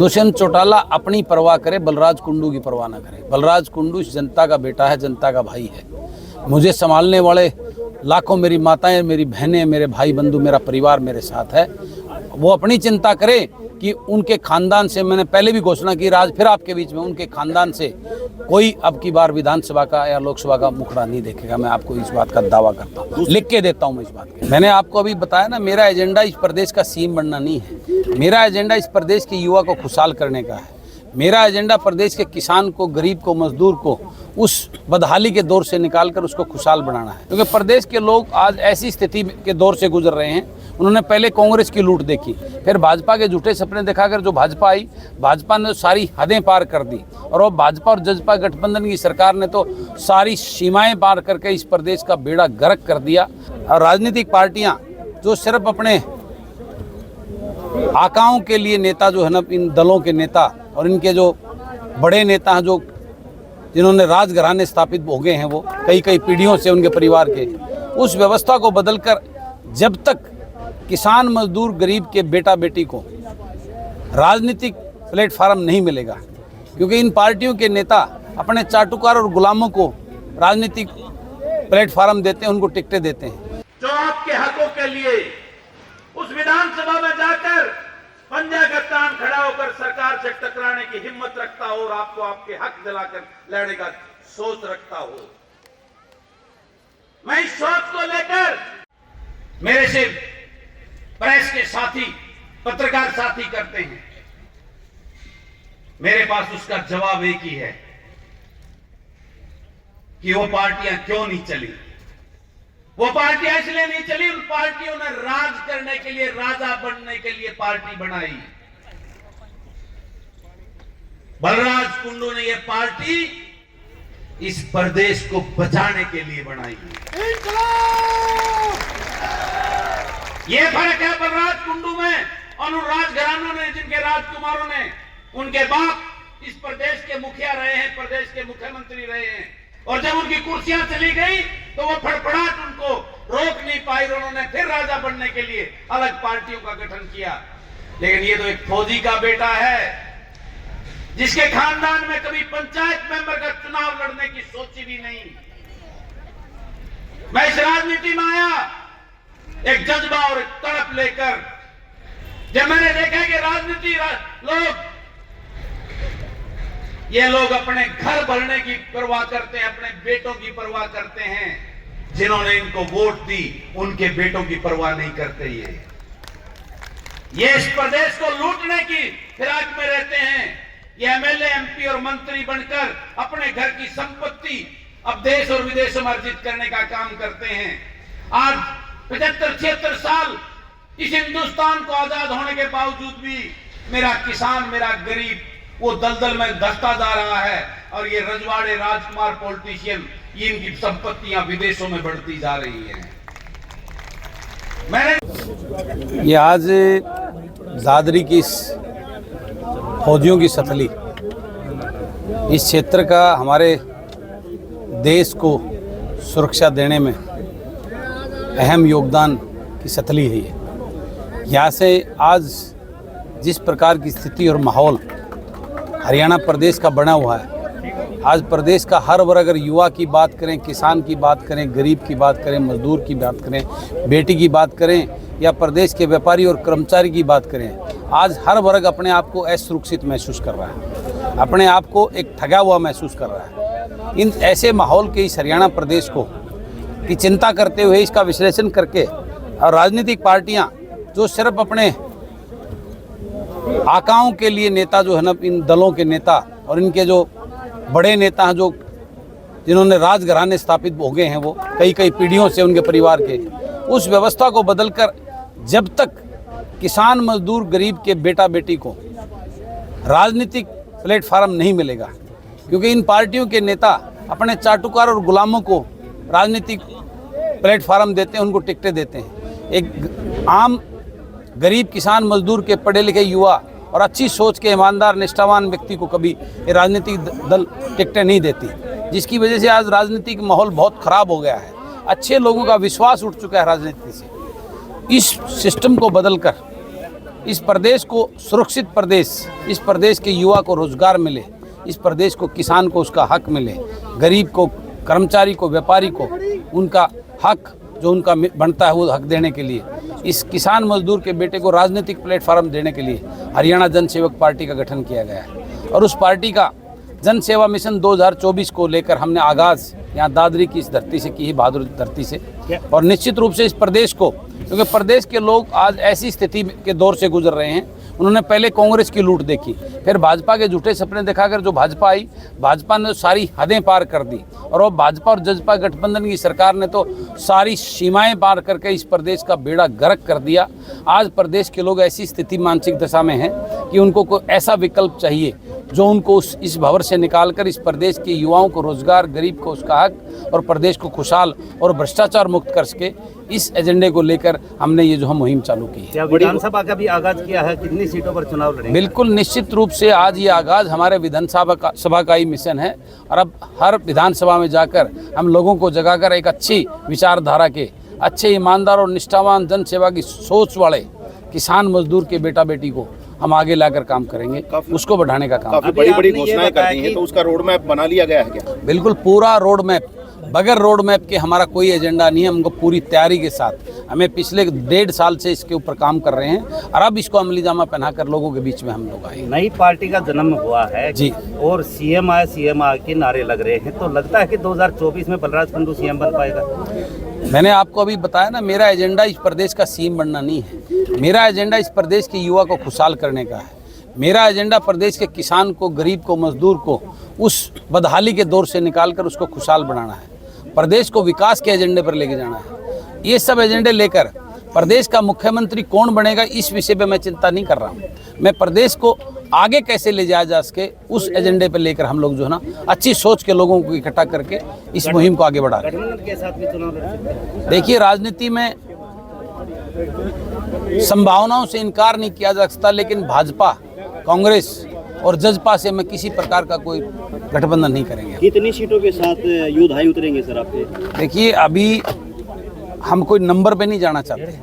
दुष्यंत चौटाला अपनी परवाह करे, बलराज कुंडू की परवाह ना करे। बलराज कुंडू इस जनता का बेटा है, जनता का भाई है। मुझे संभालने वाले लाखों मेरी माताएं, मेरी बहनें, मेरे भाई बंधु, मेरा परिवार मेरे साथ है। वो अपनी चिंता करे कि उनके खानदान से, मैंने पहले भी घोषणा की, आज फिर आपके बीच में, उनके खानदान से कोई अब की बार विधानसभा का या लोकसभा का मुखड़ा नहीं देखेगा। मैं आपको इस बात का दावा करता हूँ, लिख के देता हूँ मैं इस बात का। मैंने आपको अभी बताया ना, मेरा एजेंडा इस प्रदेश का सीएम बनना नहीं है। मेरा एजेंडा इस प्रदेश के युवा को खुशहाल करने का है। मेरा एजेंडा प्रदेश के किसान को, गरीब को, मजदूर को उस बदहाली के दौर से निकालकर उसको खुशहाल बनाना है। क्योंकि प्रदेश के लोग आज ऐसी स्थिति के दौर से गुजर रहे हैं। उन्होंने पहले कांग्रेस की लूट देखी, फिर भाजपा के झूठे सपने दिखाकर जो भाजपा आई, भाजपा ने सारी हदें पार कर दी। और वो भाजपा और जजपा गठबंधन की सरकार ने तो सारी सीमाएं पार करके इस प्रदेश का बेड़ा गर्क कर दिया। और राजनीतिक पार्टियां जो सिर्फ अपने आकाओं के लिए नेता जो है ना, इन दलों के नेता और इनके जो बड़े नेता हैं, जो जिन्होंने राजघराने स्थापित हो गए हैं, वो कई कई पीढ़ियों से उनके परिवार के, उस व्यवस्था को बदलकर जब तक किसान, मजदूर, गरीब के बेटा बेटी को राजनीतिक प्लेटफार्म नहीं मिलेगा, क्योंकि इन पार्टियों के नेता अपने चाटुकार और गुलामों को राजनीतिक प्लेटफार्म देते हैं, उनको टिकटें देते हैं। जो आपके हकों के लिए उस विधानसभा में जाकर पंजा का तान खड़ा होकर सरकार से टकराने की हिम्मत रखता हो और आपको आपके हक दिलाकर लड़ने का सोच रखता हो, मैं इस सोच को लेकर मेरे से प्रेस के साथी, पत्रकार साथी करते हैं, मेरे पास उसका जवाब एक ही है कि वो पार्टियां क्यों नहीं चली। वो पार्टियां इसलिए नहीं चली, उन पार्टियों ने राज करने के लिए, राजा बनने के लिए पार्टी बनाई। बलराज कुंडू ने ये पार्टी इस प्रदेश को बचाने के लिए बनाई। ये फर्क है बलराज कुंडू में और उन राजघरानों ने, जिनके राजकुमारों ने, उनके बाप इस प्रदेश के मुखिया रहे हैं, प्रदेश के मुख्यमंत्री रहे हैं, और जब उनकी कुर्सियां चली गई तो वो फड़फड़ाहट उनको रोक नहीं पाई। उन्होंने फिर राजा बनने के लिए अलग पार्टियों का गठन किया। लेकिन ये तो एक फौजी का बेटा है, जिसके खानदान में कभी पंचायत मेंबर का चुनाव लड़ने की सोची भी नहीं। मैं इस राजनीति में आया एक जज्बा और एक तड़प लेकर। जब मैंने देखा कि राजनीति ये लोग अपने घर भरने की परवाह करते हैं, अपने बेटों की परवाह करते हैं, जिन्होंने इनको वोट दी उनके बेटों की परवाह नहीं करते। ये इस प्रदेश को लूटने की फिराक में रहते हैं। ये एमएलए, एमपी और मंत्री बनकर अपने घर की संपत्ति अब देश और विदेशों में अर्जित करने का काम करते हैं। आज 75-76 साल इस हिंदुस्तान को आजाद होने के बावजूद भी मेरा किसान, मेरा गरीब वो दलदल में धंसता जा रहा है। और ये रजवाड़े, राजकुमार, पॉलिटिशियन, ये इनकी संपत्तियां विदेशों में बढ़ती जा रही हैं। ये आज दादरी की फौजियों की सथली इस क्षेत्र का हमारे देश को सुरक्षा देने में अहम योगदान की सथली है। यहाँ से आज जिस प्रकार की स्थिति और माहौल हरियाणा प्रदेश का बना हुआ है, आज प्रदेश का हर वर्ग, अगर युवा की बात करें, किसान की बात करें, गरीब की बात करें, मजदूर की बात करें, बेटी की बात करें, या प्रदेश के व्यापारी और कर्मचारी की बात करें, आज हर वर्ग अपने आप को असुरक्षित महसूस कर रहा है, अपने आप को एक ठगा हुआ महसूस कर रहा है। इन ऐसे माहौल के इस हरियाणा प्रदेश को की चिंता करते हुए, इसका विश्लेषण करके, और राजनीतिक पार्टियां जो सिर्फ अपने आकाओं के लिए नेता जो है ना, इन दलों के नेता और इनके जो बड़े नेता हैं, जो जिन्होंने राजघराने स्थापित हो गए हैं, वो कई कई पीढ़ियों से उनके परिवार के, उस व्यवस्था को बदलकर जब तक किसान, मजदूर, गरीब के बेटा बेटी को राजनीतिक प्लेटफार्म नहीं मिलेगा, क्योंकि इन पार्टियों के नेता अपने चाटुकार और गुलामों को राजनीतिक प्लेटफार्म देते हैं, उनको टिकटें देते हैं। एक आम गरीब, किसान, मजदूर के पढ़े लिखे युवा और अच्छी सोच के ईमानदार, निष्ठावान व्यक्ति को कभी ये राजनीतिक दल टिकटें नहीं देती, जिसकी वजह से आज राजनीतिक माहौल बहुत ख़राब हो गया है। अच्छे लोगों का विश्वास उठ चुका है राजनीति से। इस सिस्टम को बदलकर इस प्रदेश को सुरक्षित प्रदेश, इस प्रदेश के युवा को रोजगार मिले, इस प्रदेश को किसान को उसका हक मिले, गरीब को, कर्मचारी को, व्यापारी को उनका हक जो उनका बनता है वो हक देने के लिए, इस किसान मजदूर के बेटे को राजनीतिक प्लेटफॉर्म देने के लिए हरियाणा जन सेवक पार्टी का गठन किया गया है। और उस पार्टी का जन सेवा मिशन 2024 को लेकर हमने आगाज़ यहाँ दादरी की इस धरती से की है, बहादुर धरती से। और निश्चित रूप से इस प्रदेश को, क्योंकि प्रदेश के लोग आज ऐसी स्थिति के दौर से गुजर रहे हैं, उन्होंने पहले कांग्रेस की लूट देखी, फिर भाजपा के झूठे सपने दिखाकर जो भाजपा आई, भाजपा ने सारी हदें पार कर दी, और अब भाजपा और जजपा गठबंधन की सरकार ने तो सारी सीमाएं पार करके इस प्रदेश का बेड़ा गर्क कर दिया। आज प्रदेश के लोग ऐसी स्थिति, मानसिक दशा में हैं कि उनको कोई ऐसा विकल्प चाहिए जो उनको इस भंवर से निकालकर इस प्रदेश के युवाओं को रोजगार, गरीब को उसका हक और प्रदेश को खुशहाल और भ्रष्टाचार मुक्त कर सके। इस एजेंडे को लेकर हमने ये जो हम मुहिम चालू की है। विधानसभा का भी आगाज किया है, कितनी सीटों पर चुनाव लड़ेंगे? बिल्कुल निश्चित रूप से आज ये आगाज हमारे विधानसभा का ही मिशन है, और अब हर विधानसभा में जाकर हम लोगों को जगाकर एक अच्छी विचारधारा के, अच्छे ईमानदार और निष्ठावान जन सेवा की सोच वाले किसान मजदूर के बेटा बेटी को हम आगे लाकर काम करेंगे, उसको बढ़ाने का काम। काफी बड़ी बड़ी घोषणाएं कर दी हैं, तो उसका रोड मैप बना लिया गया है क्या? बिल्कुल पूरा रोड मैप, बगैर रोड मैप के हमारा कोई एजेंडा नहीं है। हमको पूरी तैयारी के साथ, हमें पिछले 1.5 साल से इसके ऊपर काम कर रहे हैं, और अब इसको अमली जामा पहनाकर लोगों के बीच में हम लोग आए। नई पार्टी का जन्म हुआ है जी, और सीएम आए के नारे लग रहे हैं, तो लगता है कि 2024 में बलराज कुंडू सीएम बन पाएगा? मैंने आपको अभी बताया ना, मेरा एजेंडा इस प्रदेश का सीएम बनना नहीं है। मेरा एजेंडा इस प्रदेश के युवा को खुशहाल करने का है। मेरा एजेंडा प्रदेश के किसान को, गरीब को, मजदूर को उस बदहाली के दौर से निकालकर उसको खुशहाल बनाना है, प्रदेश को विकास के एजेंडे पर लेके जाना है। ये सब एजेंडे लेकर प्रदेश का मुख्यमंत्री कौन बनेगा, इस विषय पे मैं चिंता नहीं कर रहा हूँ। मैं प्रदेश को आगे कैसे ले जाया जा सके, उस एजेंडे पर लेकर हम लोग जो है ना, अच्छी सोच के लोगों को इकट्ठा करके इस मुहिम को आगे बढ़ा रहे हैं। गठबंधन के साथ भी चुनाव लड़ सकते हैं? देखिए, राजनीति में संभावनाओं से इनकार नहीं किया जा सकता, लेकिन भाजपा, कांग्रेस और जजपा से मैं किसी प्रकार का कोई गठबंधन नहीं करेंगे। कितनी सीटों के साथ योद्धाई उतरेंगे सर आपके? देखिए, अभी हम कोई नंबर पे नहीं जाना चाहते,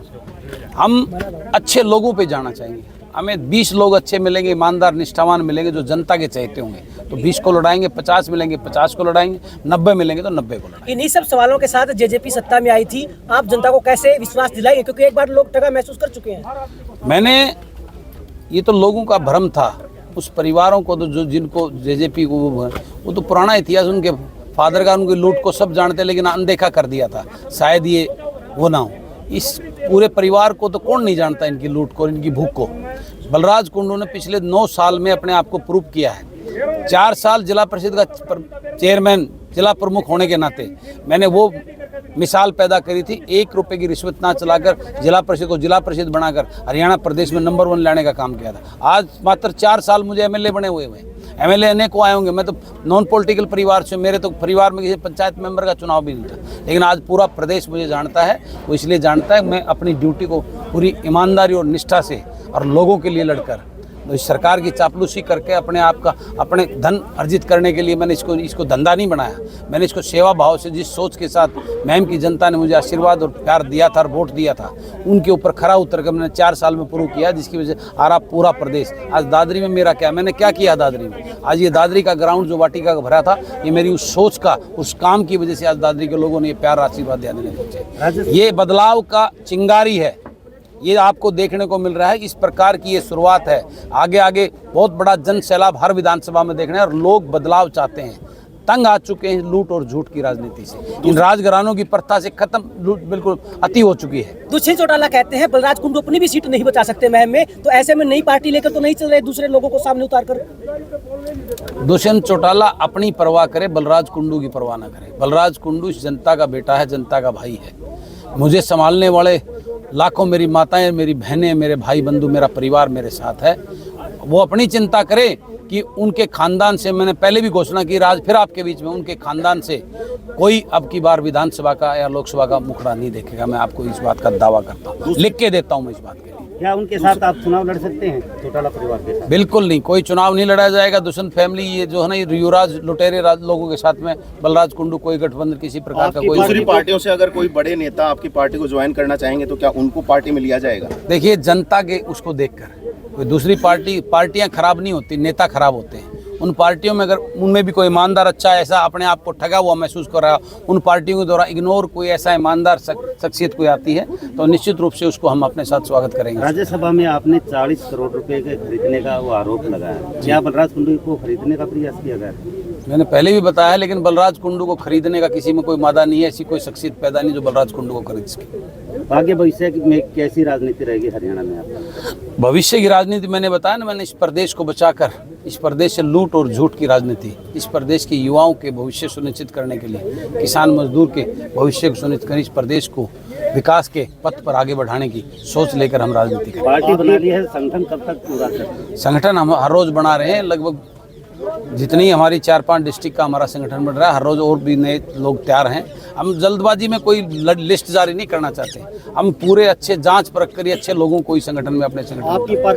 हम अच्छे लोगों पे जाना चाहेंगे। हमें 20 लोग अच्छे मिलेंगे, ईमानदार, निष्ठावान मिलेंगे, जो जनता के चाहते होंगे, तो 20 को लड़ाएंगे, 50 मिलेंगे 50 को लड़ाएंगे, 90 मिलेंगे तो 90 को लड़ाएंगे। इन्हीं सब सवालों के साथ जेजेपी सत्ता में आई थी, आप जनता को कैसे विश्वास दिलाएंगे, क्योंकि एक बार लोग ठगा महसूस कर चुके हैं? ये तो लोगों का भ्रम था, उस परिवारों को तो जो जिनको जेजेपी को वो तो पुराना इतिहास, उनके फादर का, उनकी लूट को सब जानते, लेकिन अनदेखा कर दिया था। शायद ये वो ना हो, इस पूरे परिवार को तो कौन नहीं जानता, इनकी लूट को, इनकी भूख को। बलराज कुंडू ने पिछले 9 साल में अपने आप को प्रूव किया है। 4 साल जिला परिषद का चेयरमैन, जिला प्रमुख होने के नाते मैंने वो मिसाल पैदा करी थी। 1 रुपए की रिश्वत ना चलाकर जिला परिषद को जिला परिषद बनाकर हरियाणा प्रदेश में नंबर 1 लाने का काम किया था। आज मात्र 4 साल मुझे एमएलए बने हुए हैं। एमएलए अनेकों आए होंगे, मैं तो नॉन पॉलिटिकल परिवार से, मेरे तो परिवार में किसी पंचायत मेंबर का चुनाव भी नहीं था, लेकिन आज पूरा प्रदेश मुझे जानता है। वो इसलिए जानता है मैं अपनी ड्यूटी को पूरी ईमानदारी और निष्ठा से और लोगों के लिए लड़कर, तो इस सरकार की चापलूसी करके अपने आप का, अपने धन अर्जित करने के लिए मैंने इसको धंधा नहीं बनाया। मैंने इसको सेवा भाव से, जिस सोच के साथ मैम की जनता ने मुझे आशीर्वाद और प्यार दिया था और वोट दिया था, उनके ऊपर खरा उतर कर मैंने 4 साल में प्रूव किया, जिसकी वजह से आ रहा पूरा प्रदेश। आज दादरी में मेरा क्या, मैंने क्या किया दादरी में? आज ये दादरी का ग्राउंड जो वाटिका का भरा था, ये मेरी उस सोच का, उस काम की वजह से आज दादरी के लोगों ने ये प्यार आशीर्वाद दिया देने पहुंचे। ये बदलाव का चिंगारी है, ये आपको देखने को मिल रहा है। इस प्रकार की ये शुरुआत है। आगे आगे बहुत बड़ा जन सैलाब हर विधानसभा में देखने, और लोग बदलाव चाहते हैं। तंग आ चुके हैं लूट और झूठ की राजनीति से, इन राजघरानों की प्रथा से खत्म, लूट बिल्कुल अति हो चुकी है। दुष्यंत चौटाला कहते हैं बलराज कुंडू अपनी भी सीट नहीं बचा सकते महम में, तो ऐसे में नई पार्टी लेकर तो नहीं चल रहे, दूसरे लोगों को सामने उतार कर। दुष्यंत चौटाला अपनी परवाह करे, बलराज कुंडू की परवाह न करे। बलराज कुंडू इस जनता का बेटा है, जनता का भाई है। मुझे संभालने वाले लाखों मेरी माताएं, मेरी बहनें, मेरे भाई बंधु, मेरा परिवार मेरे साथ है। वो अपनी चिंता करे कि उनके खानदान से, मैंने पहले भी घोषणा की, आज फिर आपके बीच में, उनके खानदान से कोई अब की बार विधानसभा का या लोकसभा का मुखड़ा नहीं देखेगा। मैं आपको इस बात का दावा करता हूँ, लिख के देता हूँ मैं इस बात के लिए। क्या उनके साथ आप चुनाव लड़ सकते हैं चौटाला परिवार के साथ? बिल्कुल नहीं, कोई चुनाव नहीं लड़ा जाएगा। दुष्यंत फैमिली ये जो है ना, ये युवराज लुटेरे लोगों के साथ में बलराज कुंडू कोई गठबंधन किसी प्रकार का कोई। दूसरी पार्टियों से अगर कोई बड़े नेता आपकी पार्टी को ज्वाइन करना चाहेंगे तो क्या उनको पार्टी में लिया जाएगा? देखिए, जनता के उसको देखकर कोई दूसरी पार्टियां खराब नहीं होती, नेता खराब होते हैं। उन पार्टियों में अगर उनमें भी कोई ईमानदार अच्छा ऐसा अपने आप को ठगा हुआ महसूस कर रहा है, उन पार्टियों के द्वारा इग्नोर कोई ऐसा ईमानदार शख्सियत कोई आती है तो निश्चित रूप से उसको हम अपने साथ स्वागत करेंगे। राज्यसभा में आपने 40 करोड़ रुपए के खरीदने का वो आरोप लगाया, क्या बलराज कुंडू को खरीदने का प्रयास किया गया? मैंने पहले भी बताया, लेकिन बलराज कुंडू को खरीदने का किसी में कोई मादा नहीं है। ऐसी कोई शख्सियत पैदा नहीं जो बलराज कुंडू को खरीद सके। आगे भविष्य में कैसी राजनीति रहेगी हरियाणा में आपका? भविष्य की राजनीति मैंने बताया ना, मैंने इस प्रदेश को बचाकर, इस प्रदेश से लूट और झूठ की राजनीति, इस प्रदेश के युवाओं के भविष्य सुनिश्चित करने के लिए, किसान मजदूर के भविष्य को सुनिश्चित कर इस प्रदेश को विकास के पथ पर आगे बढ़ाने की सोच लेकर हम राजनीति करें। पार्टी बना ली है, संगठन कब तक पूरा करें? संगठन हम हर रोज बना रहे हैं। लगभग जितनी हमारी 4-5 डिस्ट्रिक्ट का हमारा संगठन बन रहा है, हर रोज और भी नए लोग तैयार हैं। हम जल्दबाजी में कोई लिस्ट जारी नहीं करना चाहते। हम पूरे अच्छे जांच परख कर अच्छे लोगों को इस संगठन में अपने संगठन